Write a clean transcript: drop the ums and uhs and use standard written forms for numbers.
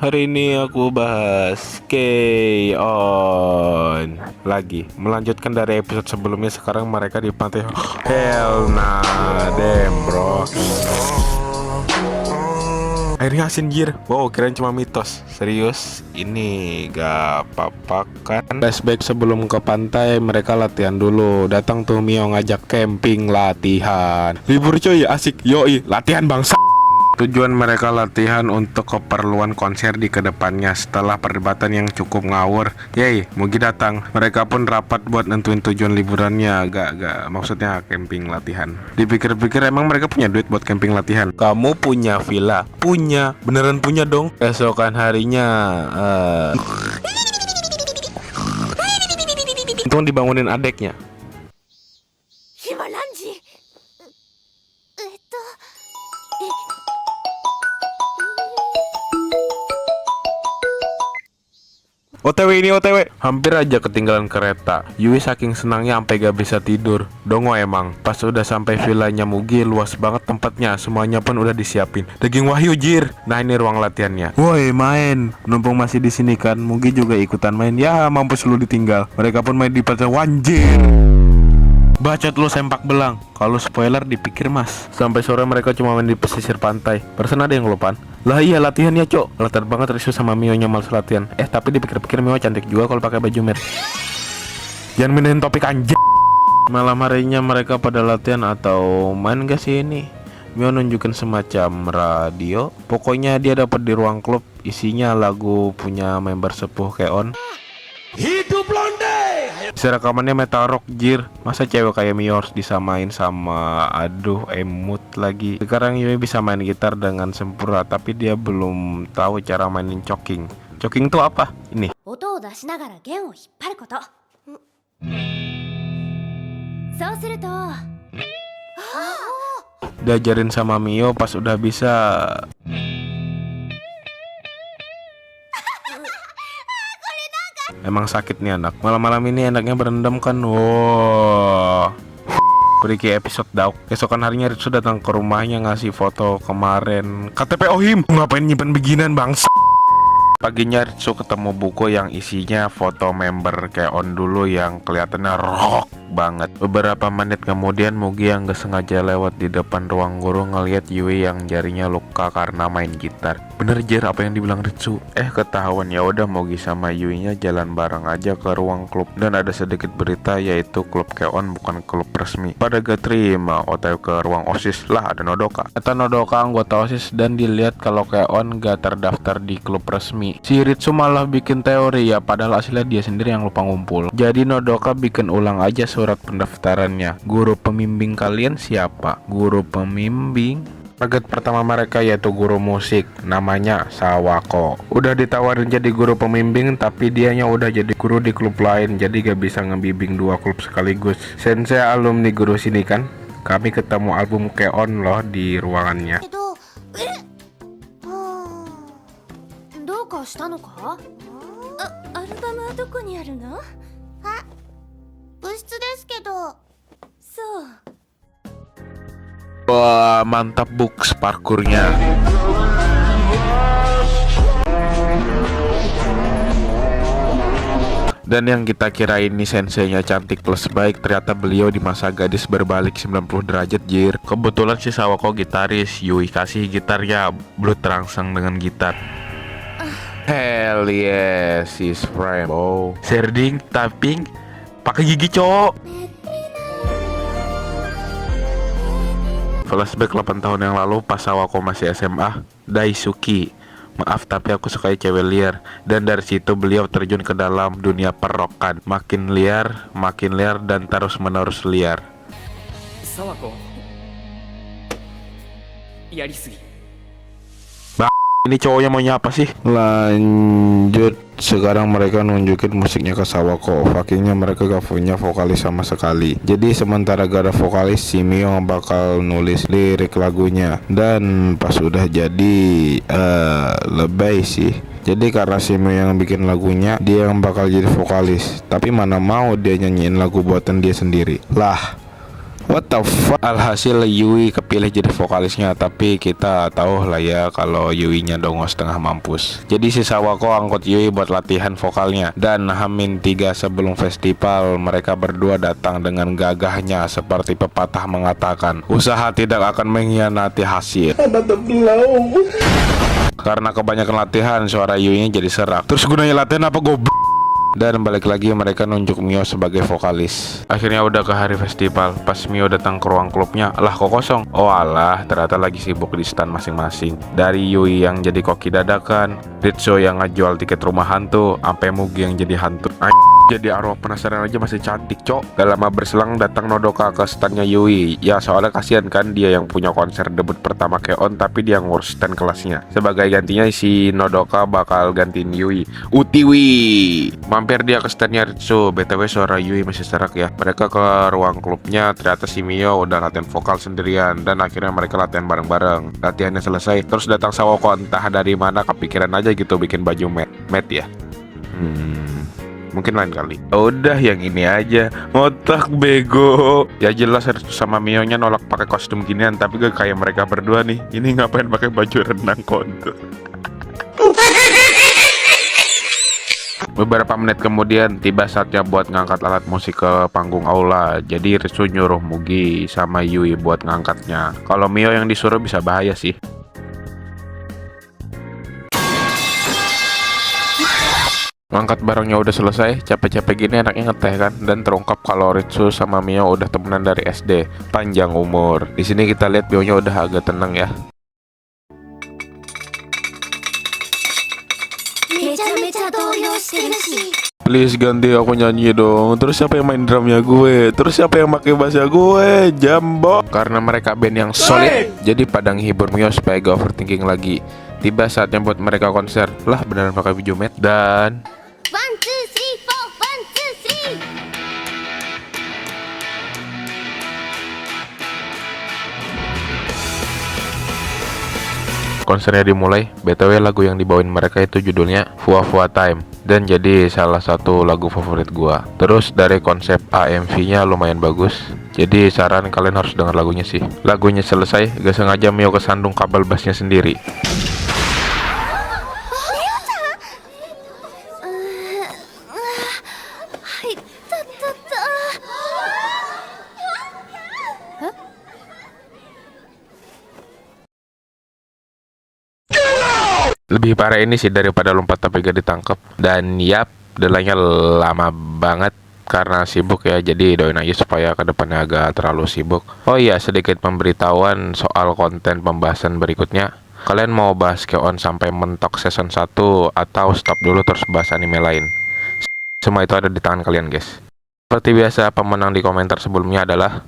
Hari ini aku bahas K-On lagi, melanjutkan dari episode sebelumnya. Sekarang mereka di pantai. Hell nah, damn bro. Airnya asin jir. Wow, kirain cuma mitos. Serius, ini gak apa-apa kan. Flashback sebelum ke pantai, mereka latihan dulu. Datang tuh Mio ngajak camping latihan. Libur coy, asik. Yoi, latihan bangsa. Tujuan mereka latihan untuk keperluan konser di kedepannya. Setelah perdebatan yang cukup ngawur, yey, Mugi datang. Mereka pun rapat buat nentuin tujuan liburannya. Gak, maksudnya camping latihan. Dipikir-pikir emang mereka punya duit buat camping latihan. Kamu punya villa? Punya, beneran punya dong. Esokan harinya, untung dibangunin adeknya. 今何時OTW ini OTW. Hampir aja ketinggalan kereta. Yui saking senangnya sampai gak bisa tidur. Dongo emang. Pas udah sampai villanya Mugi, luas banget tempatnya. Semuanya pun udah disiapin. Daging wahyu jir. Nah ini ruang latihannya. Woi main. Numpung masih di sini kan. Mugi juga ikutan main. Ya mampus lu ditinggal. Mereka pun main di pantai. Wanjir. Bacot lu sempak belang. Kalau spoiler dipikir mas. Sampai sore mereka cuma main di pesisir pantai. Persen ada yang kelupaan. Lah iya latihan ya cok. Latar banget Risu sama Mio-nya males latihan. Tapi dipikir-pikir Mio cantik juga kalau pakai baju merah. Jangan mindahin topik anjir. Malam harinya mereka pada latihan atau main gak sih ini? Mio nunjukin semacam radio. Pokoknya dia dapat di ruang klub. Isinya lagu punya member sepuh K-On. Hidup Londe. Isi rekamannya metal rock jir. Masa cewek kayak Mio harus disamain sama aduh emut lagi. Sekarang Yui bisa main gitar dengan sempurna, tapi dia belum tahu cara mainin choking. Choking itu apa? Ini 音を出しながら弦を引っ張ること。そうすると diajarin sama Mio. Pas udah bisa, emang sakit nih anak. Malam-malam ini enaknya berendam kan. Wow, Periki episode dauk. Keesokan harinya Ritsu datang ke rumahnya ngasih foto kemarin. KTP Ohim. Ngapain nyimpen beginian bangsa? Paginya Ritsu ketemu buku yang isinya foto member K-On dulu yang kelihatannya rock banget. Beberapa menit kemudian Mugi yang gak sengaja lewat di depan ruang guru ngeliat Yui yang jarinya luka karena main gitar. Bener jir apa yang dibilang Ritsu. Ketahuan. Ya udah Mugi sama Yui-nya jalan bareng aja ke ruang klub. Dan ada sedikit berita yaitu klub K-On bukan klub resmi. Pada gak terima OTW ke ruang OSIS. Lah ada Nodoka. Kata Nodoka anggota OSIS dan dilihat kalau K-On gak terdaftar di klub resmi. Si Ritsu malah bikin teori ya, padahal hasilnya dia sendiri yang lupa ngumpul. Jadi Nodoka bikin ulang aja surat pendaftarannya. Guru pembimbing kalian siapa? Guru pembimbing? Target pertama mereka yaitu guru musik, namanya Sawako. Udah ditawarin jadi guru pembimbing, tapi dianya udah jadi guru di klub lain, jadi gak bisa ngebimbing dua klub sekaligus. Sensei alumni guru sini kan? Kami ketemu album K-On loh di ruangannya. けどどうかしたのか？アルバムはどこにあるの？部室ですけど。そう。 Wah mantap Bux parkurnya. Dan yang kita kira ini senseinya cantik plus baik, ternyata beliau di masa gadis berbalik 90 derajat jir. Kebetulan si Sawako gitaris, Yui kasih gitarnya, Blue terangsang dengan gitar. Hell yes, she's frame. Oh, sharding, tapping, pakai gigi cowok. Flashback 8 tahun yang lalu pas Sawako masih SMA. Daisuki, maaf tapi aku suka cewek liar. Dan dari situ beliau terjun ke dalam dunia perrokan. Makin liar dan terus menerus liar. Sawako, yarisugi. Ini cowoknya maunya apa sih? Lanjut, sekarang mereka nunjukin musiknya ke Sawako. Fakingnya mereka gak punya vokalis sama sekali. Jadi sementara gak ada vokalis, si Mio bakal nulis lirik lagunya. Dan pas udah jadi lebay sih. Jadi karena si Mio yang bikin lagunya, dia yang bakal jadi vokalis. Tapi mana mau dia nyanyiin lagu buatan dia sendiri. Lah, What the fuck? Alhasil Yui kepilih jadi vokalisnya, tapi kita tahu lah ya kalau Yui-nya dongo setengah mampus. Jadi si Sawako angkut Yui buat latihan vokalnya, dan H-3 sebelum festival mereka berdua datang dengan gagahnya seperti pepatah mengatakan, usaha tidak akan mengkhianati hasil. Karena kebanyakan latihan, suara Yui-nya jadi serak. Terus gunanya latihan apa goblok? Dan balik lagi mereka nunjuk Mio sebagai vokalis. Akhirnya udah ke hari festival. Pas Mio datang ke ruang klubnya, lah kok kosong. Oh alah, ternyata lagi sibuk di stand masing-masing. Dari Yui yang jadi koki dadakan, Ritsu yang ngejual tiket rumah hantu, sampai Mugi yang jadi hantu. Jadi arwah penasaran aja masih cantik, cok. Gak lama berselang datang Nodoka ke standnya Yui. Ya soalnya kasihan kan, dia yang punya konser debut pertama K-On, tapi dia ngurus stand kelasnya. Sebagai gantinya si Nodoka bakal gantiin Yui. Utiwi. Mampir dia ke standnya Ritsu. BTW suara Yui masih serak ya. Mereka ke ruang klubnya, ternyata si Mio udah latihan vokal sendirian. Dan akhirnya mereka latihan bareng-bareng. Latihannya selesai, terus datang Sawako entah dari mana kepikiran aja gitu bikin baju mat ya. Mungkin lain kali. Udah yang ini aja. Otak bego. Ya jelas Ritsu sama Mio nya nolak pakai kostum ginian, tapi gak kayak mereka berdua nih. Ini ngapain pakai baju renang konto. Beberapa menit kemudian tiba saatnya buat ngangkat alat musik ke panggung aula. Jadi Ritsu nyuruh Mugi sama Yui buat ngangkatnya. Kalau Mio yang disuruh bisa bahaya sih. Ngangkat barangnya udah selesai, capek-capek gini enaknya ngeteh kan, dan terungkap kalau Ritsu sama Mio udah temenan dari SD, panjang umur. Di sini kita lihat Mio-nya udah agak tenang ya. Please ganti aku nyanyi dong. Terus siapa yang main drumnya gue? Terus siapa yang pakai bassnya gue? Jambo. Karena mereka band yang solid, jadi pada menghibur Mio supaya gak overthinking lagi. Tiba saatnya buat mereka konser. Lah beneran pakai baju mat dan 1, 2, 3, 4 1, 2, 3 konsernya dimulai. BTW lagu yang dibawain mereka itu judulnya Fua Fua Time, dan jadi salah satu lagu favorit gua. Terus dari konsep AMV-nya lumayan bagus. Jadi saran kalian harus dengar lagunya sih. Lagunya selesai, gak sengaja Mio kesandung kabel bassnya sendiri. Lebih parah ini sih daripada lompat tapi gak ditangkap. Dan yap, delaynya lama banget karena sibuk ya. Jadi doain aja supaya kedepannya agak terlalu sibuk. Oh iya, sedikit pemberitahuan soal konten pembahasan berikutnya. Kalian mau bahas K-On sampai mentok season 1 atau stop dulu terus bahas anime lain? Semua itu ada di tangan kalian guys. Seperti biasa, pemenang di komentar sebelumnya adalah